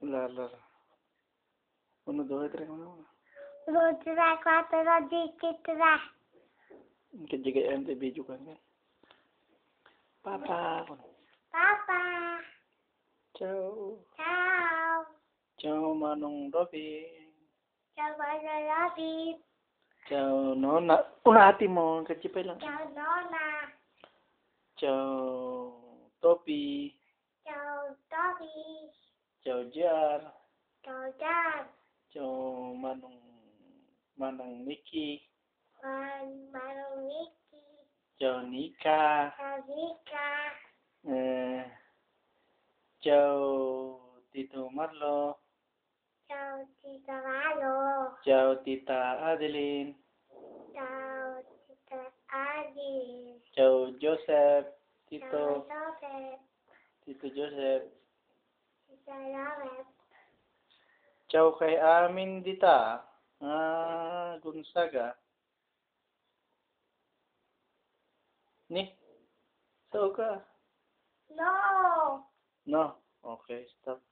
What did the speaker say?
Lala. 1, 2, 3, 1. 1, 2, 4, 5, 6, 7. Kejigay MT video kan. Papa. Papa. Ciao. Ciao. Ciao Manong Robin. Ciao, Mano Robin. Ciao Nona. Unati mo. Kajipay lang. Ciao, Nona. Ciao Topi. Ciao, Toby. Ciao Jar. Ciao, Jan. Ciao Manang Nikki. Manong Nicky. Ciao Nika. Ciao, Nika. Ciao Tito Marlo. Ciao, Tita Malo. Ciao Tita Adeline. Ciao, Tita Adi. Ciao Joseph. Ciao, Joseph. Tito Joseph. Tita Robert. Ciao kay amin dita. Gonzaga. Ni, saan ka? No. No. Okay, stop.